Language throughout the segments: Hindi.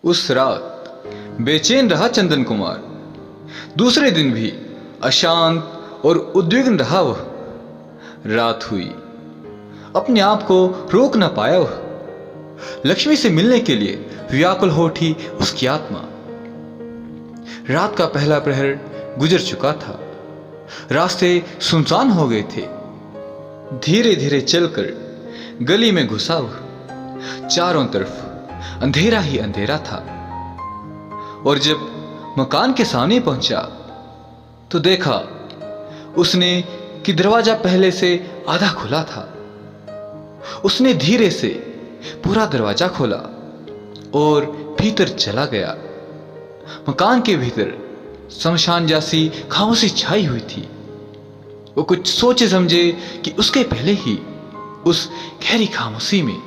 उस रात बेचैन रहा चंदन कुमार। दूसरे दिन भी अशांत और उद्विग्न रहा वह। रात हुई, अपने आप को रोक न पाया वह। लक्ष्मी से मिलने के लिए व्याकुल हो उठी उसकी आत्मा। रात का पहला प्रहर गुजर चुका था। रास्ते सुनसान हो गए थे। धीरे धीरे चलकर गली में घुसा वह। चारों तरफ अंधेरा ही अंधेरा था। और जब मकान के सामने पहुंचा तो देखा उसने कि दरवाजा पहले से आधा खुला था। उसने धीरे से पूरा दरवाजा खोला और भीतर चला गया। मकान के भीतर शमशान जैसी खामोशी छाई हुई थी। वो कुछ सोचे समझे कि उसके पहले ही उस गहरी खामोशी में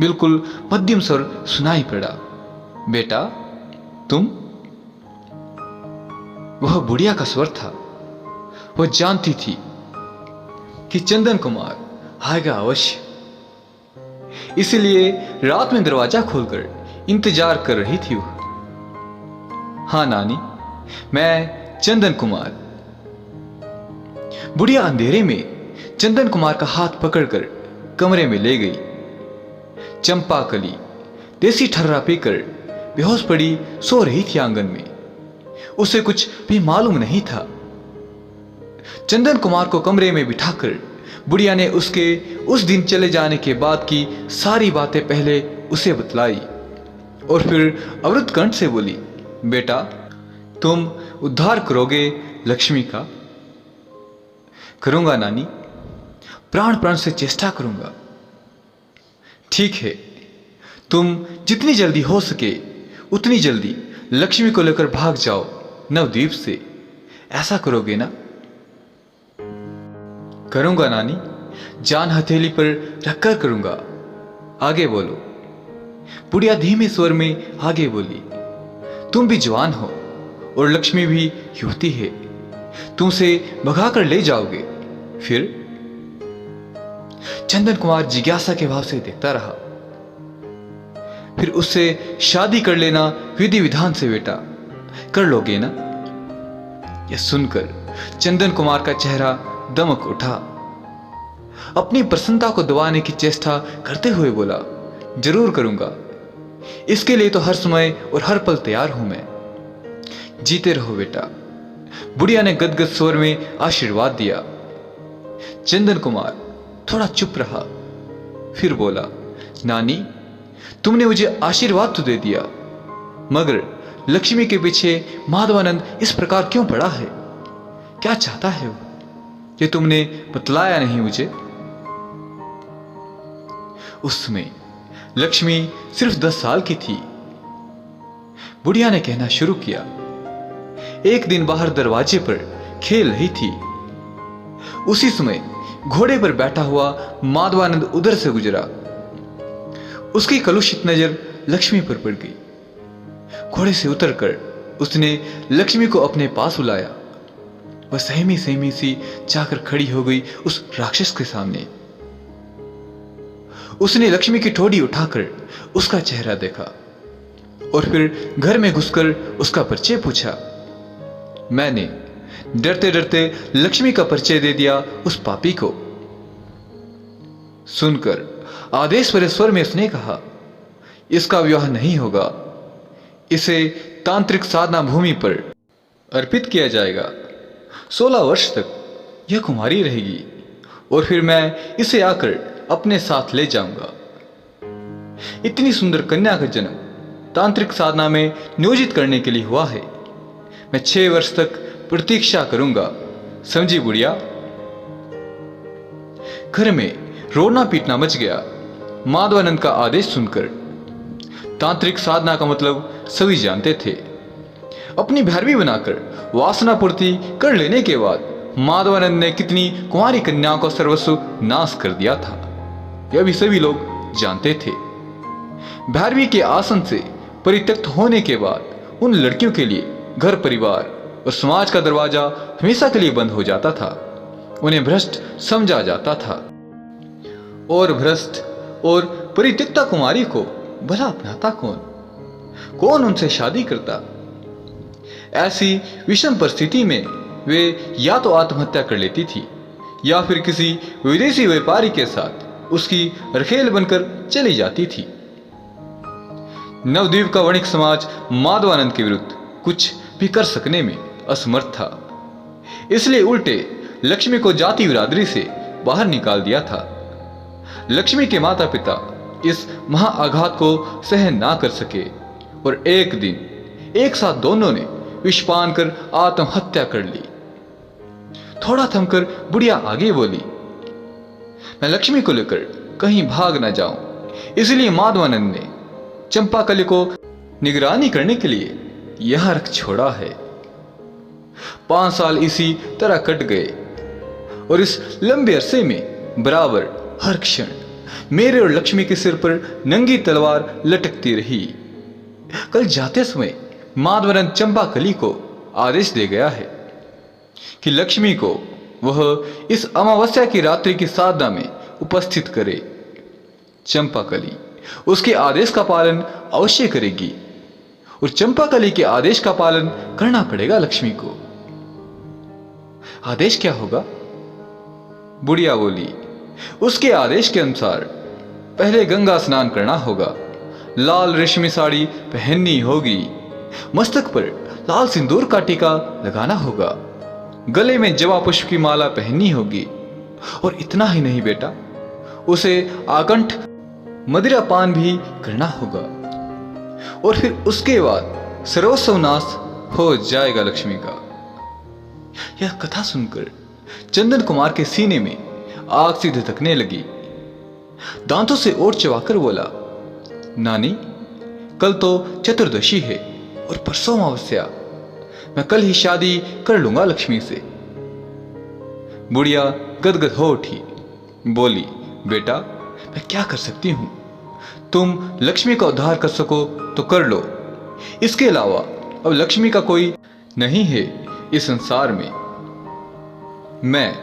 बिल्कुल मध्यम स्वर सुनाई पड़ा, बेटा तुम। वह बुढ़िया का स्वर था। वह जानती थी कि चंदन कुमार आएगा अवश्य, इसलिए रात में दरवाजा खोलकर इंतजार कर रही थी वह। हाँ नानी, मैं चंदन कुमार। बुढ़िया अंधेरे में चंदन कुमार का हाथ पकड़कर कमरे में ले गई। चंपा कली देसी ठर्रा पीकर बेहोश पड़ी सो रही थी आंगन में। उसे कुछ भी मालूम नहीं था। चंदन कुमार को कमरे में बिठाकर बुढ़िया ने उसके उस दिन चले जाने के बाद की सारी बातें पहले उसे बतलाई और फिर अवरुद्ध कंठ से बोली, बेटा तुम उद्धार करोगे लक्ष्मी का। करूंगा नानी, प्राण प्राण से चेष्टा करूंगा। ठीक है, तुम जितनी जल्दी हो सके उतनी जल्दी लक्ष्मी को लेकर भाग जाओ नवद्वीप से। ऐसा करोगे ना। करूंगा नानी, जान हथेली पर रखकर करूंगा। आगे बोलो। बुढ़िया धीमे स्वर में आगे बोली, तुम भी जवान हो और लक्ष्मी भी युवती है। तुम उसे भगाकर ले जाओगे फिर। चंदन कुमार जिज्ञासा के भाव से देखता रहा। फिर उससे शादी कर लेना विधि विधान से बेटा, कर लोगे ना। यह सुनकर चंदन कुमार का चेहरा दमक उठा। अपनी प्रसन्नता को दबाने की चेष्टा करते हुए बोला, जरूर करूंगा। इसके लिए तो हर समय और हर पल तैयार हूं मैं। जीते रहो बेटा। बुढ़िया ने गदगद स्वर में आशीर्वाद दिया। चंदन कुमार थोड़ा चुप रहा, फिर बोला, नानी तुमने मुझे आशीर्वाद तो दे दिया, मगर लक्ष्मी के पीछे माधवानंद इस प्रकार क्यों पड़ा है? क्या चाहता है वो? ये तुमने बतलाया नहीं मुझे। उस समय लक्ष्मी सिर्फ 10 साल की थी। बुढ़िया ने कहना शुरू किया, एक दिन बाहर दरवाजे पर खेल रही थी। उसी समय घोड़े पर बैठा हुआ माधवानंद उधर से गुजरा। उसकी कलुषित नजर लक्ष्मी पर पड़ गई। घोड़े से उतरकर उसने लक्ष्मी को अपने पास बुलाया। वह सहमी सहमी सी जाकर खड़ी हो गई उस राक्षस के सामने। उसने लक्ष्मी की ठोड़ी उठाकर उसका चेहरा देखा और फिर घर में घुसकर उसका परिचय पूछा। मैंने डरते डरते लक्ष्मी का परिचय दे दिया उस पापी को। सुनकर आदेश भरे स्वर में उसने कहा, इसका विवाह नहीं होगा। इसे तांत्रिक साधना भूमि पर अर्पित किया जाएगा। 16 वर्ष तक यह कुमारी रहेगी और फिर मैं इसे आकर अपने साथ ले जाऊंगा। इतनी सुंदर कन्या का जन्म तांत्रिक साधना में नियोजित करने के लिए हुआ है। मैं 6 वर्ष तक प्रतीक्षा करूंगा, समझी बुढ़िया। घर में रोना पीटना मच गया माधवानंद का आदेश सुनकर। तांत्रिक साधना का मतलब सभी जानते थे। अपनी भैरवी बनाकर वासना पूर्ति कर लेने के बाद माधवानंद ने कितनी कुंवारी कन्याओं का सर्वस्व नाश कर दिया था, यह भी सभी लोग जानते थे। भैरवी के आसन से परित्यक्त होने के बाद उन लड़कियों के लिए घर परिवार और समाज का दरवाजा हमेशा के लिए बंद हो जाता था। उन्हें भ्रष्ट समझा जाता था और भ्रष्ट और परित्यक्ता कुमारी को भला अपनाता कौन? कौन उनसे शादी करता। ऐसी विषम परिस्थिति में वे या तो आत्महत्या कर लेती थी या फिर किसी विदेशी व्यापारी के साथ उसकी रखेल बनकर चली जाती थी। नवद्वीप का वणिक समाज माधवानंद के विरुद्ध कुछ भी कर सकने में असमर्थ था, इसलिए उल्टे लक्ष्मी को जाति बिरादरी से बाहर निकाल दिया था। लक्ष्मी के माता पिता इस महाआघात को सहन ना कर सके और एक दिन एक साथ दोनों ने विषपान कर आत्महत्या कर ली। थोड़ा थमकर बुढ़िया आगे बोली, मैं लक्ष्मी को लेकर कहीं भाग ना जाऊं, इसलिए माधवानंद ने चंपाकली को निगरानी करने के लिए यहां रख छोड़ा है। 5 साल इसी तरह कट गए और इस लंबे अरसे में बराबर हर क्षण मेरे और लक्ष्मी के सिर पर नंगी तलवार लटकती रही। कल जाते समय माधवानंद चंपाकली को आदेश दे गया है कि लक्ष्मी को वह इस अमावस्या की रात्रि की साधना में उपस्थित करे। चंपाकली उसके आदेश का पालन अवश्य करेगी और चंपाकली के आदेश का पालन करना पड़ेगा लक्ष्मी को। आदेश क्या होगा? बुढ़िया बोली, उसके आदेश के अनुसार पहले गंगा स्नान करना होगा, लाल रेशमी साड़ी पहननी होगी, मस्तक पर लाल सिंदूर का टीका लगाना होगा, गले में जवा पुष्प की माला पहननी होगी और इतना ही नहीं बेटा, उसे आकंठ मदिरा पान भी करना होगा और फिर उसके बाद सर्वस्व नाश हो जाएगा लक्ष्मी का। यह कथा सुनकर चंदन कुमार के सीने में आग सी धधकने लगी। दांतों से ओठ चबाकर बोला, नानी कल तो चतुर्दशी है और परसों अमावस्या, मैं कल ही शादी कर लूंगा लक्ष्मी से। बुढ़िया गदगद हो उठी, बोली, बेटा मैं क्या कर सकती हूं, तुम लक्ष्मी का उद्धार कर सको तो कर लो, इसके अलावा अब लक्ष्मी का कोई नहीं है इस संसार में। मैं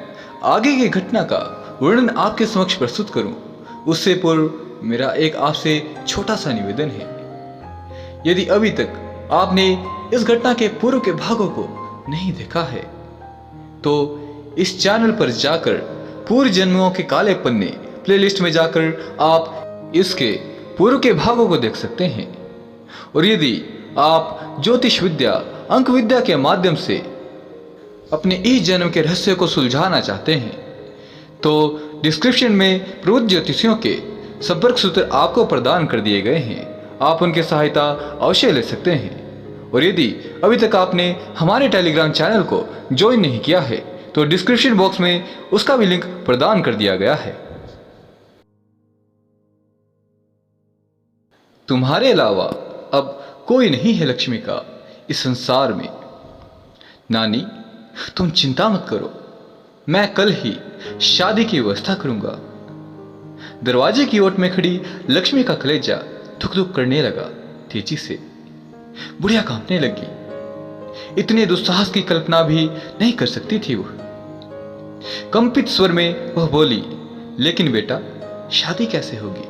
आगे की घटना का वर्णन आपके समक्ष प्रस्तुत करूं उससे पूर्व मेरा एक आपसे छोटा सा निवेदन है। यदि अभी तक आपने इस घटना के पूर्व के भागों को नहीं देखा है तो इस चैनल पर जाकर पूर्व जन्मों के काले पन्ने प्लेलिस्ट में जाकर आप इसके पूर्व के भागों को देख सकते हैं। और यदि आप ज्योतिष विद्या अंक विद्या के माध्यम से अपने इस जन्म के रहस्य को सुलझाना चाहते हैं तो डिस्क्रिप्शन में प्रवृत्त ज्योतिषियों के संपर्क सूत्र आपको प्रदान कर दिए गए हैं, आप उनकी सहायता अवश्य ले सकते हैं। और यदि अभी तक आपने हमारे टेलीग्राम चैनल को ज्वाइन नहीं किया है तो डिस्क्रिप्शन बॉक्स में उसका भी लिंक प्रदान कर दिया गया है। तुम्हारे अलावा अब कोई नहीं है लक्ष्मी का इस संसार में। नानी तुम चिंता मत करो, मैं कल ही शादी की व्यवस्था करूंगा। दरवाजे की ओट में खड़ी लक्ष्मी का कलेजा धुक धुक करने लगा तेजी से। बुढ़िया कांपने लगी, इतने दुस्साहस की कल्पना भी नहीं कर सकती थी वह। कंपित स्वर में वह बोली, लेकिन बेटा शादी कैसे होगी,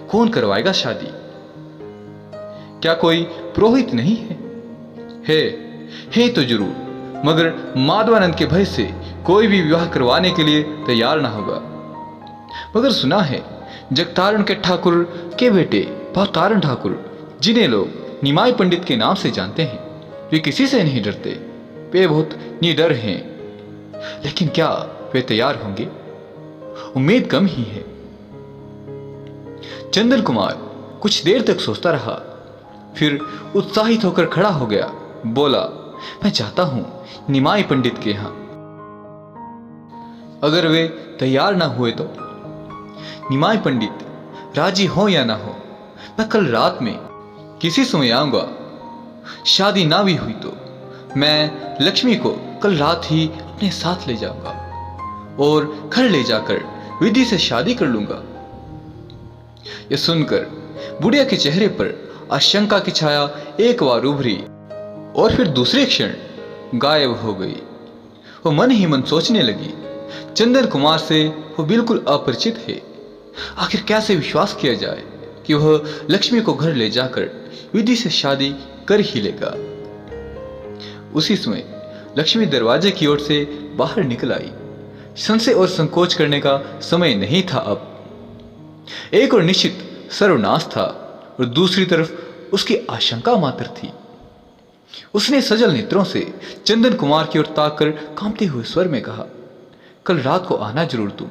कौन करवाएगा शादी? क्या कोई पुरोहित नहीं है? है तो जरूर, मगर माधवानंद के भय से कोई भी विवाह करवाने के लिए तैयार ना होगा। मगर सुना है जगतारण के ठाकुर के बेटे भवतारण ठाकुर, जिन्हें लोग निमाई पंडित के नाम से जानते हैं, वे किसी से नहीं डरते, वे बहुत निडर हैं। लेकिन क्या वे तैयार होंगे? उम्मीद कम ही है। चंदन कुमार कुछ देर तक सोचता रहा, फिर उत्साहित होकर खड़ा हो गया, बोला, मैं जाता हूं निमाई पंडित के यहां। अगर वे तैयार ना हुए तो? निमाई पंडित राजी हो या ना हो, मैं कल रात में किसी समय आऊंगा। शादी ना भी हुई तो मैं लक्ष्मी को कल रात ही अपने साथ ले जाऊंगा और घर ले जाकर विधि से शादी कर लूंगा। यह सुनकर बुढ़िया के चेहरे पर आशंका की छाया एक बार उभरी और फिर दूसरे क्षण गायब हो गई। वो मन ही मन सोचने लगी, चंदन कुमार से वो बिल्कुल अपरिचित है, आखिर कैसे विश्वास किया जाए कि वह लक्ष्मी को घर ले जाकर विधि से शादी कर ही लेगा। उसी समय लक्ष्मी दरवाजे की ओर से बाहर निकल आई। संशय और संकोच करने का समय नहीं था अब। एक और निश्चित सर्वनाश था और दूसरी तरफ उसकी आशंका मात्र थी। उसने सजल नेत्रों से चंदन कुमार की ओर ताक कर कांपते हुए स्वर में कहा, कल रात को आना जरूर तुम।